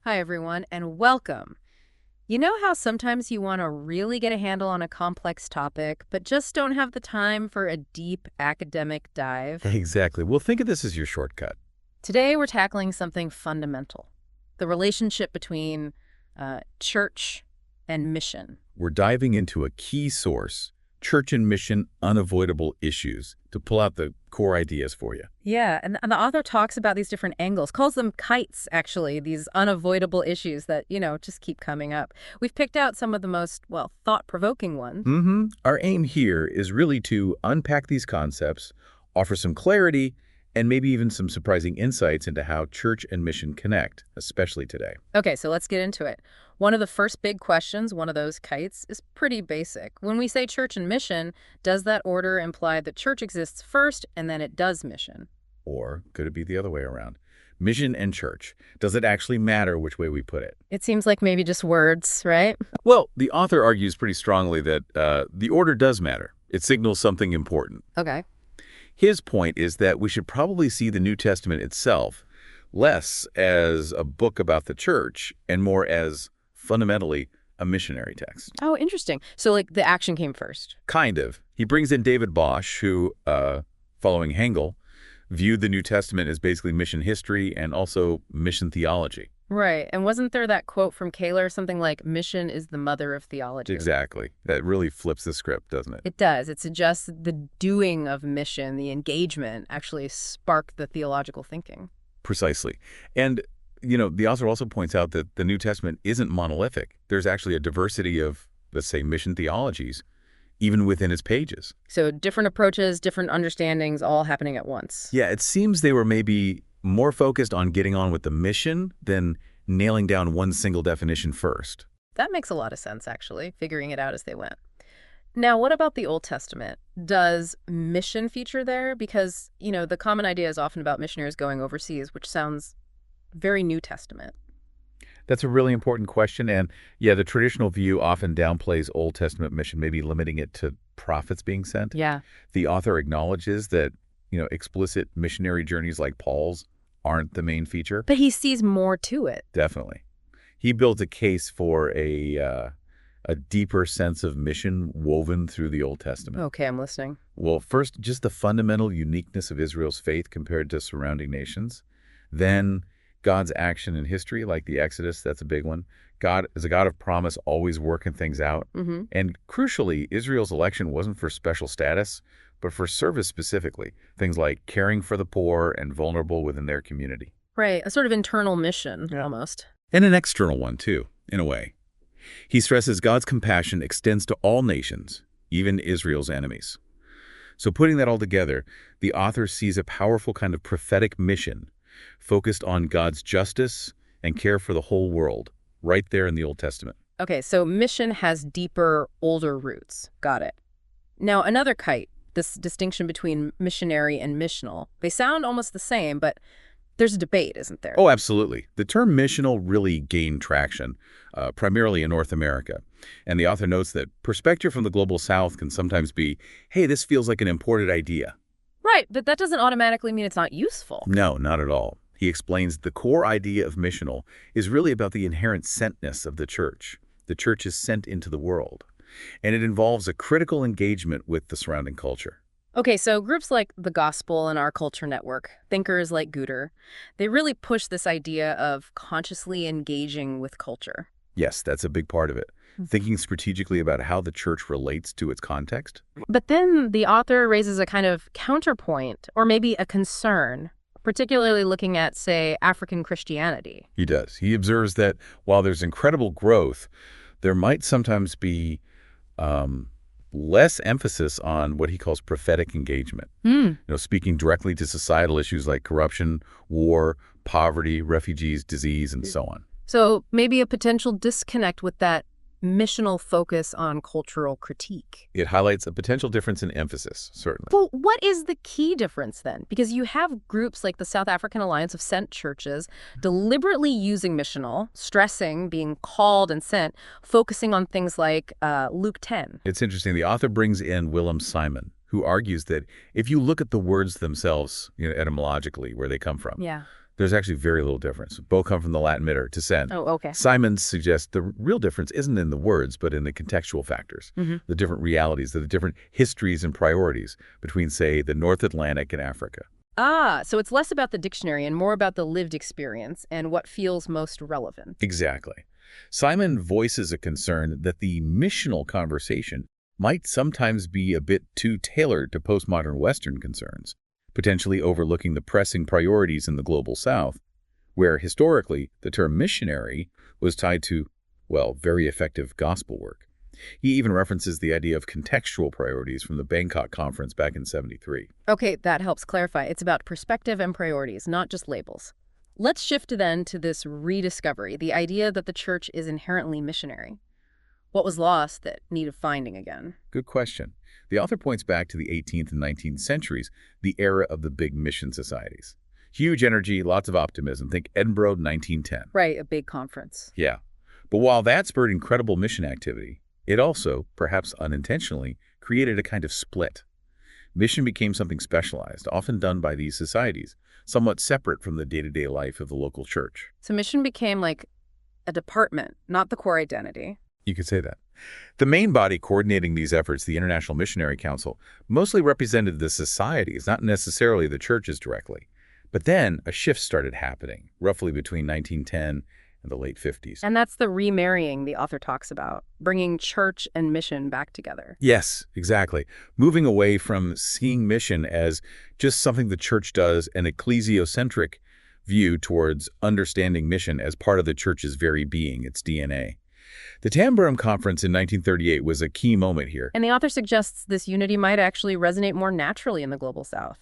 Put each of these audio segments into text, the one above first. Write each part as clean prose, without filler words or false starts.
Hi, everyone, and welcome. You know how sometimes you want to really get a handle on a complex topic, but just don't have the time for a deep academic dive? Exactly. Well, think of this as your shortcut. Today, we're tackling something fundamental, the relationship between church and mission. We're diving into a key source, church and mission unavoidable issues, to pull out the core ideas for you. Yeah, and the author talks about these different angles, calls them kites, actually, these unavoidable issues that, just keep coming up. We've picked out some of the most, well, thought-provoking ones. Our aim here is really to unpack these concepts, offer some clarity, and maybe even some surprising insights into how church and mission connect, especially today. Okay, so let's get into it. One of the first big questions, one of those kites, is pretty basic. When we say church and mission, does that order imply that church exists first and then it does mission? Or could it be the other way around? Mission and church. Does it actually matter which way we put it? It seems like maybe just words, right? Well, the author argues pretty strongly that the order does matter. It signals something important. Okay. His point is that we should probably see the New Testament itself less as a book about the church and more as fundamentally a missionary text. Oh, interesting. So, like, the action came first. Kind of. He brings in David Bosch, who, following Hengel, viewed the New Testament as basically mission history and also mission theology. Right. And wasn't there that quote from Kaler, something like, mission is the mother of theology? Exactly. That really flips the script, doesn't it? It does. It suggests the doing of mission, the engagement, actually sparked the theological thinking. Precisely. And, the author also points out that the New Testament isn't monolithic. There's actually a diversity of, let's say, mission theologies, even within its pages. So different approaches, different understandings, all happening at once. Yeah, it seems they were maybe more focused on getting on with the mission than nailing down one single definition first. That makes a lot of sense, actually, figuring it out as they went. Now, what about the Old Testament? Does mission feature there? Because, the common idea is often about missionaries going overseas, which sounds very New Testament. That's a really important question. And yeah, the traditional view often downplays Old Testament mission, maybe limiting it to prophets being sent. Yeah. The author acknowledges that, explicit missionary journeys like Paul's aren't the main feature. But he sees more to it. Definitely. He builds a case for a deeper sense of mission woven through the Old Testament. Okay, I'm listening. Well, first, just the fundamental uniqueness of Israel's faith compared to surrounding nations. Then God's action in history, like the Exodus, that's a big one. God is a God of promise, always working things out. And crucially, Israel's election wasn't for special status, but for service specifically. Things like caring for the poor and vulnerable within their community. Right, a sort of internal mission, almost. And an external one, too, in a way. He stresses God's compassion extends to all nations, even Israel's enemies. So putting that all together, the author sees a powerful kind of prophetic mission focused on God's justice and care for the whole world, right there in the Old Testament. Okay, so mission has deeper, older roots. Got it. Now, another kite, this distinction between missionary and missional. They sound almost the same, but there's a debate, isn't there? Oh, absolutely. The term missional really gained traction, primarily in North America. And the author notes that perspective from the global South can sometimes be, hey, this feels like an imported idea. Right, but that doesn't automatically mean it's not useful. No, not at all. He explains the core idea of missional is really about the inherent sentness of the church. The church is sent into the world, and it involves a critical engagement with the surrounding culture. Okay, so groups like the Gospel and Our Culture Network, thinkers like Guter, they really push this idea of consciously engaging with culture. Yes, that's a big part of it. Thinking strategically about how the church relates to its context. But then the author raises a kind of counterpoint, or maybe a concern, particularly looking at, say, African Christianity. He does. He observes that while there's incredible growth, there might sometimes be less emphasis on what he calls prophetic engagement. Speaking directly to societal issues like corruption, war, poverty, refugees, disease, and so on. So maybe a potential disconnect with that missional focus on cultural critique. It highlights a potential difference in emphasis, certainly. Well, what is the key difference then? Because you have groups like the South African Alliance of Sent Churches deliberately using missional, stressing being called and sent, focusing on things like Luke 10. It's interesting. The author brings in Willem Simon, who argues that if you look at the words themselves, etymologically, where they come from, There's actually very little difference. Both come from the Latin mitter, to send. Oh, okay. Simon suggests the real difference isn't in the words, but in the contextual factors, the different realities, the different histories and priorities between, say, the North Atlantic and Africa. Ah, so it's less about the dictionary and more about the lived experience and what feels most relevant. Exactly. Simon voices a concern that the missional conversation might sometimes be a bit too tailored to postmodern Western concerns, potentially overlooking the pressing priorities in the global South, where historically the term missionary was tied to, well, very effective gospel work. He even references the idea of contextual priorities from the Bangkok conference back in '73. Okay, that helps clarify. It's about perspective and priorities, not just labels. Let's shift then to this rediscovery, the idea that the church is inherently missionary. What was lost that needed finding again? Good question. The author points back to the 18th and 19th centuries, the era of the big mission societies. Huge energy, lots of optimism. Think Edinburgh 1910. Right, a big conference. Yeah. But while that spurred incredible mission activity, it also, perhaps unintentionally, created a kind of split. Mission became something specialized, often done by these societies, somewhat separate from the day-to-day life of the local church. So mission became like a department, not the core identity. You could say that. The main body coordinating these efforts, the International Missionary Council, mostly represented the societies, not necessarily the churches directly. But then a shift started happening, roughly between 1910 and the late 50s. And that's the remarrying the author talks about, bringing church and mission back together. Yes, exactly. Moving away from seeing mission as just something the church does, an ecclesiocentric view towards understanding mission as part of the church's very being, its DNA. The Tamborum Conference in 1938 was a key moment here. And the author suggests this unity might actually resonate more naturally in the global South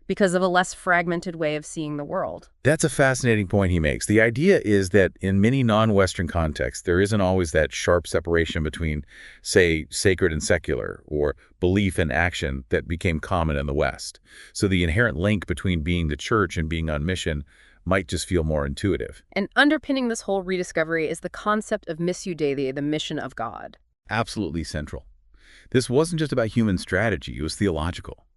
because of a less fragmented way of seeing the world. That's a fascinating point he makes. The idea is that in many non-Western contexts, there isn't always that sharp separation between, say, sacred and secular, or belief and action that became common in the West. So the inherent link between being the church and being on mission might just feel more intuitive. And underpinning this whole rediscovery is the concept of missio Dei, the mission of God. Absolutely central. This wasn't just about human strategy, it was theological.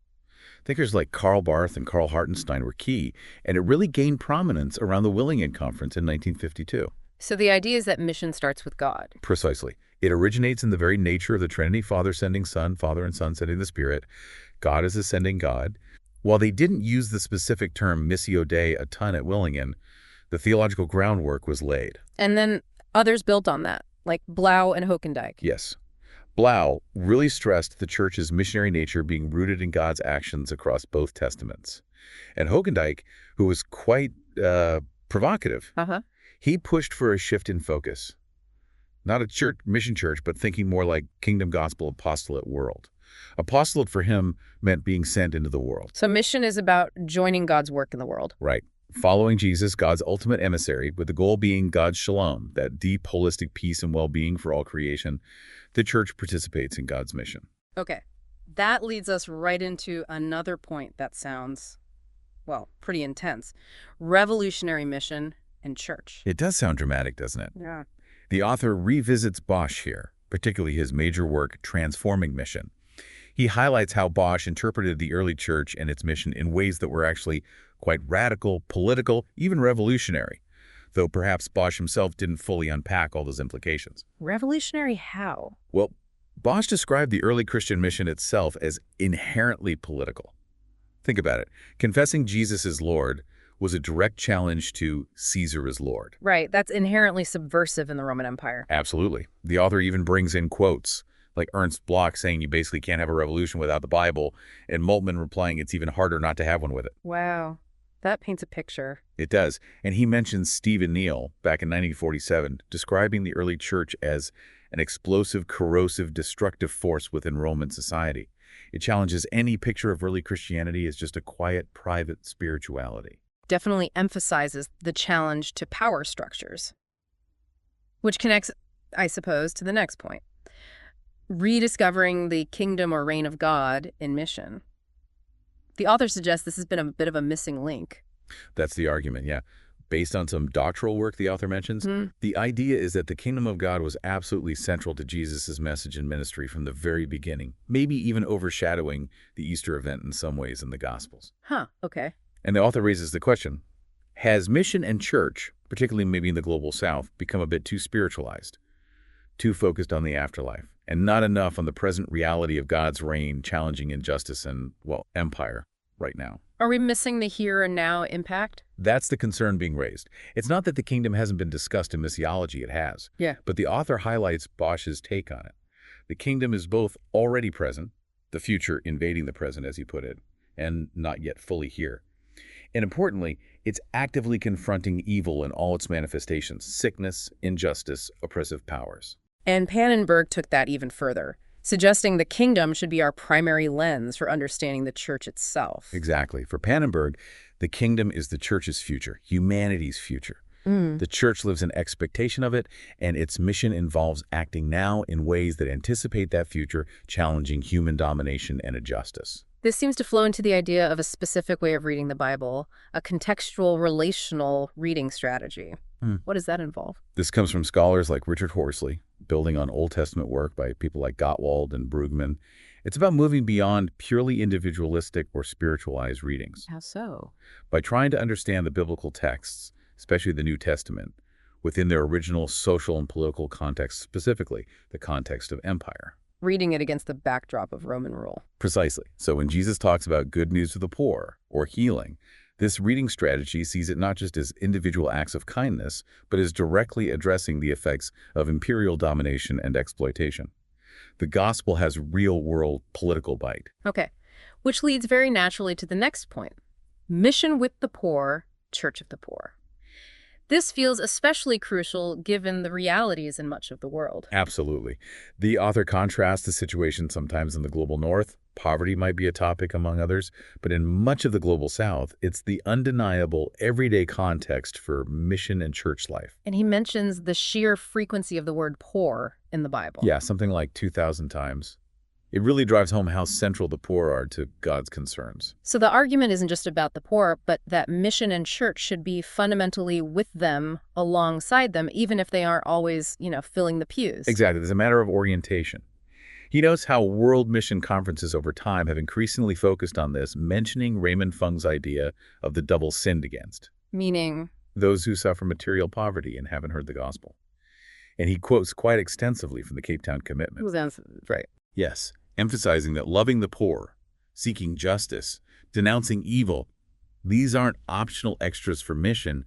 Thinkers like Karl Barth and Karl Hartenstein were key, and it really gained prominence around the Willingen Conference in 1952. So the idea is that mission starts with God. Precisely. It originates in the very nature of the Trinity, Father sending Son, Father and Son sending the Spirit. God is a sending God. While they didn't use the specific term missio Dei a ton at Willingen, the theological groundwork was laid. And then others built on that, like Blau and Hoekendijk. Yes. Blau really stressed the church's missionary nature being rooted in God's actions across both testaments. And Hoekendijk, who was quite provocative, he pushed for a shift in focus. Not a church, mission church, but thinking more like kingdom gospel apostolate world. Apostolate for him meant being sent into the world. So mission is about joining God's work in the world. Right. Following Jesus, God's ultimate emissary, with the goal being God's shalom, that deep, holistic peace and well-being for all creation, the church participates in God's mission. Okay. That leads us right into another point that sounds, well, pretty intense. Revolutionary mission and church. It does sound dramatic, doesn't it? Yeah. The author revisits Bosch here, particularly his major work, Transforming Mission. He highlights how Bosch interpreted the early church and its mission in ways that were actually quite radical, political, even revolutionary, though perhaps Bosch himself didn't fully unpack all those implications. Revolutionary how? Well, Bosch described the early Christian mission itself as inherently political. Think about it. Confessing Jesus as Lord was a direct challenge to Caesar as Lord. Right, that's inherently subversive in the Roman Empire. Absolutely. The author even brings in quotes, like Ernst Bloch saying you basically can't have a revolution without the Bible, and Moltmann replying it's even harder not to have one with it. Wow, that paints a picture. It does. And he mentions Stephen Neal back in 1947, describing the early church as an explosive, corrosive, destructive force within Roman society. It challenges any picture of early Christianity as just a quiet, private spirituality. Definitely emphasizes the challenge to power structures, which connects, I suppose, to the next point. Rediscovering the kingdom or reign of God in mission. The author suggests this has been a bit of a missing link. That's the argument, yeah. Based on some doctoral work the author mentions, the idea is that the kingdom of God was absolutely central to Jesus' message and ministry from the very beginning, maybe even overshadowing the Easter event in some ways in the Gospels. Okay. And the author raises the question, Has mission and church, particularly maybe in the global south, become a bit too spiritualized, too focused on the afterlife, and not enough on the present reality of God's reign, challenging injustice and, well, empire right now? Are we missing the here and now impact? That's the concern being raised. It's not that the kingdom hasn't been discussed in missiology, it has. Yeah. But the author highlights Bosch's take on it. The kingdom is both already present, the future invading the present, as he put it, and not yet fully here. And importantly, it's actively confronting evil in all its manifestations: sickness, injustice, oppressive powers. And Pannenberg took that even further, suggesting the kingdom should be our primary lens for understanding the church itself. Exactly. For Pannenberg, the kingdom is the church's future, humanity's future. The church lives in expectation of it, and its mission involves acting now in ways that anticipate that future, challenging human domination and injustice. This seems to flow into the idea of a specific way of reading the Bible, a contextual, relational reading strategy. What does that involve? This comes from scholars like Richard Horsley, building on Old Testament work by people like Gottwald and Brugman. It's about moving beyond purely individualistic or spiritualized readings. How so? By trying to understand the biblical texts, especially the New Testament, within their original social and political context, specifically the context of empire. Reading it against the backdrop of Roman rule. Precisely. So when Jesus talks about good news to the poor or healing, this reading strategy sees it not just as individual acts of kindness, but as directly addressing the effects of imperial domination and exploitation. The gospel has real-world political bite. Okay, which leads very naturally to the next point. Mission with the poor, church of the poor. This feels especially crucial given the realities in much of the world. Absolutely. The author contrasts the situation sometimes in the global north. Poverty might be a topic among others, but in much of the global south, it's the undeniable everyday context for mission and church life. And he mentions the sheer frequency of the word poor in the Bible. Yeah, something like 2,000 times. It really drives home how central the poor are to God's concerns. So the argument isn't just about the poor, but that mission and church should be fundamentally with them, alongside them, even if they aren't always, filling the pews. Exactly. There's a matter of orientation. He notes how world mission conferences over time have increasingly focused on this, mentioning Raymond Fung's idea of the double sinned against. Meaning? Those who suffer material poverty and haven't heard the gospel. And he quotes quite extensively from the Cape Town Commitment. Right. Yes, emphasizing that loving the poor, seeking justice, denouncing evil, these aren't optional extras for mission,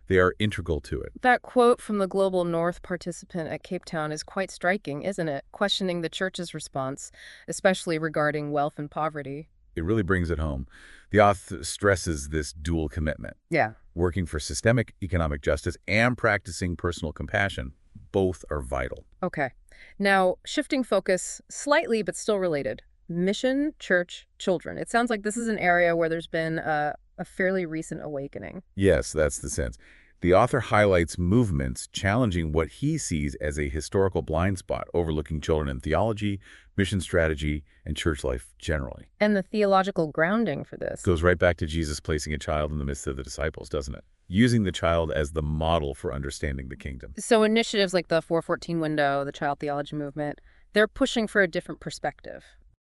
they are integral to it. That quote from the Global North participant at Cape Town is quite striking, isn't it? Questioning the church's response, especially regarding wealth and poverty. It really brings it home. The author stresses this dual commitment. Yeah. Working for systemic economic justice and practicing personal compassion, both are vital. Okay. Now, shifting focus slightly, but still related. Mission, church, children. It sounds like this is an area where there's been a fairly recent awakening. Yes, that's the sense. The author highlights movements challenging what he sees as a historical blind spot, overlooking children in theology, mission strategy, and church life generally. And the theological grounding for this. Goes right back to Jesus placing a child in the midst of the disciples, doesn't it? Using the child as the model for understanding the kingdom. So initiatives like the 414 window, the child theology movement, they're pushing for a different perspective.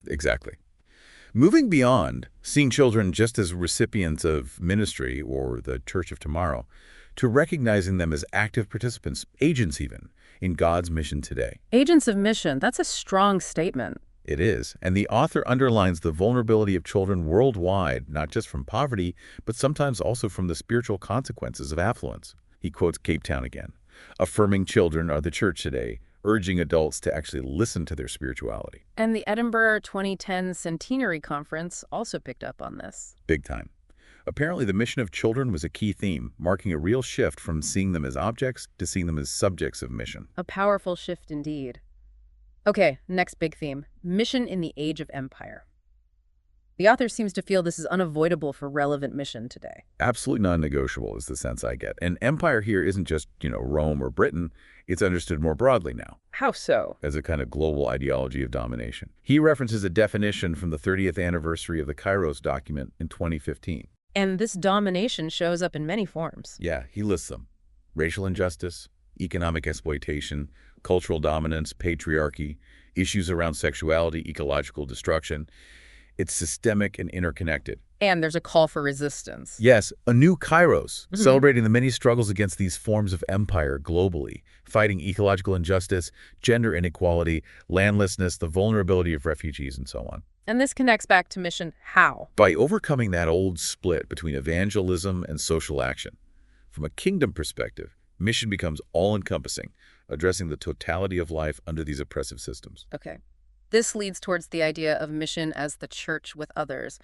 Exactly. Moving beyond seeing children just as recipients of ministry or the church of tomorrow, to recognizing them as active participants, agents even, in God's mission today. Agents of mission, that's a strong statement. It is, and the author underlines the vulnerability of children worldwide, not just from poverty, but sometimes also from the spiritual consequences of affluence. He quotes Cape Town again, affirming children are the church today, urging adults to actually listen to their spirituality. And the Edinburgh 2010 Centenary Conference also picked up on this. Big time. Apparently, the mission of children was a key theme, marking a real shift from seeing them as objects to seeing them as subjects of mission. A powerful shift indeed. Okay, next big theme, mission in the age of empire. The author seems to feel this is unavoidable for relevant mission today. Absolutely non-negotiable is the sense I get. And empire here isn't just, Rome or Britain. It's understood more broadly now. How so? As a kind of global ideology of domination. He references a definition from the 30th anniversary of the Kairos document in 2015. And this domination shows up in many forms. Yeah, he lists them. Racial injustice, economic exploitation, cultural dominance, patriarchy, issues around sexuality, ecological destruction. It's systemic and interconnected. And there's a call for resistance. Yes, a new Kairos, Mhm. celebrating the many struggles against these forms of empire globally, fighting ecological injustice, gender inequality, landlessness, the vulnerability of refugees, and so on. And this connects back to mission how? By overcoming that old split between evangelism and social action. From a kingdom perspective, mission becomes all-encompassing, addressing the totality of life under these oppressive systems. Okay. This leads towards the idea of mission as the church with others.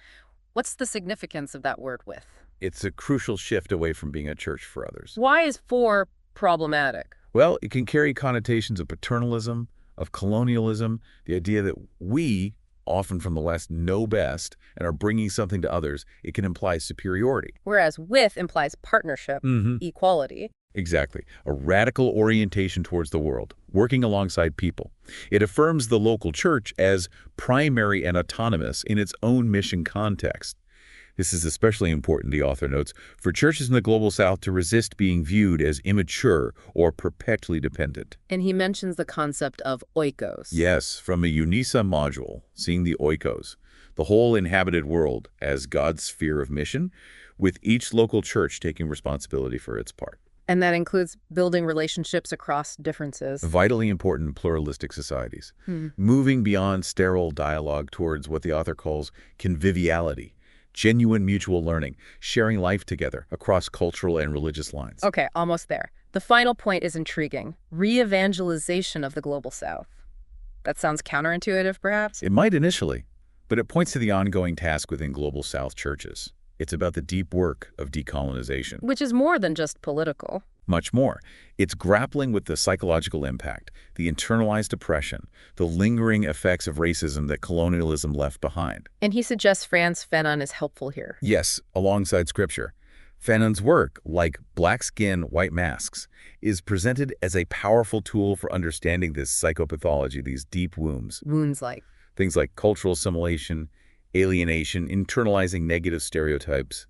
What's the significance of that word with? It's a crucial shift away from being a church for others. Why is for problematic? Well, it can carry connotations of paternalism, of colonialism, the idea that we, often from the West, know best and are bringing something to others. It can imply superiority. Whereas with implies partnership, Mm-hmm. equality. Exactly. A radical orientation towards the world, working alongside people. It affirms the local church as primary and autonomous in its own mission context. This is especially important, the author notes, for churches in the Global South to resist being viewed as immature or perpetually dependent. And he mentions the concept of oikos. Yes, from a UNISA module, seeing the oikos, the whole inhabited world as God's sphere of mission, with each local church taking responsibility for its part. And that includes building relationships across differences. Vitally important in pluralistic societies, Hmm. moving beyond sterile dialogue towards what the author calls conviviality, genuine mutual learning, sharing life together across cultural and religious lines. Okay, almost there. The final point is intriguing. Re-evangelization of the Global South. That sounds counterintuitive, perhaps? It might initially, but it points to the ongoing task within Global South churches. It's about the deep work of decolonization. Which is more than just political. Much more. It's grappling with the psychological impact, the internalized oppression, the lingering effects of racism that colonialism left behind. And he suggests Frantz Fanon is helpful here. Yes, alongside scripture. Fanon's work, like Black Skin, White Masks, is presented as a powerful tool for understanding this psychopathology, these deep wounds. Wounds like. Things like cultural assimilation, alienation, internalizing negative stereotypes.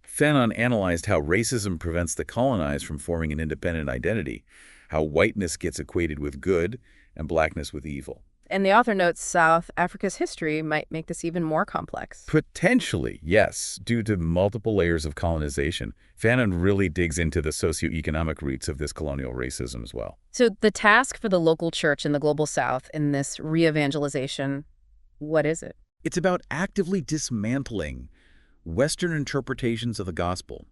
Fanon analyzed how racism prevents the colonized from forming an independent identity, how whiteness gets equated with good and blackness with evil. And the author notes South Africa's history might make this even more complex. Potentially, yes, due to multiple layers of colonization. Fanon really digs into the socioeconomic roots of this colonial racism as well. So the task for the local church in the Global South in this re-evangelization, what is it? It's about actively dismantling Western interpretations of the gospel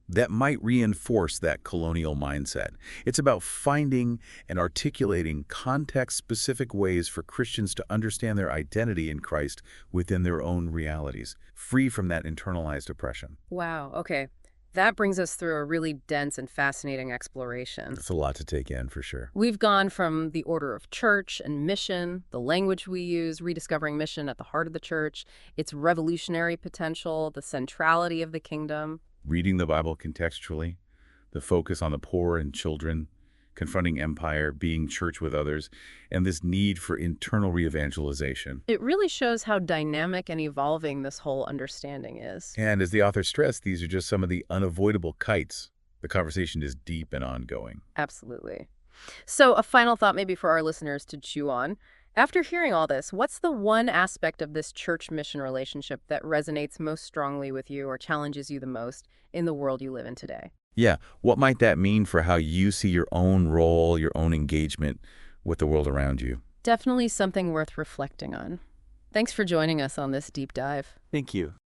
that might reinforce that colonial mindset. It's about finding and articulating context-specific ways for Christians to understand their identity in Christ within their own realities, free from that internalized oppression. Wow, okay. That brings us through a really dense and fascinating exploration. That's a lot to take in, for sure. We've gone from the order of church and mission, the language we use, rediscovering mission at the heart of the church, its revolutionary potential, the centrality of the kingdom. Reading the Bible contextually, the focus on the poor and children, confronting empire, being church with others, and this need for internal re-evangelization. It really shows how dynamic and evolving this whole understanding is. And as the author stressed, these are just some of the unavoidable kites. The conversation is deep and ongoing. Absolutely. So a final thought maybe for our listeners to chew on. After hearing all this, what's the one aspect of this church-mission relationship that resonates most strongly with you or challenges you the most in the world you live in today? Yeah, what might that mean for how you see your own role, your own engagement with the world around you? Definitely something worth reflecting on. Thanks for joining us on this deep dive. Thank you.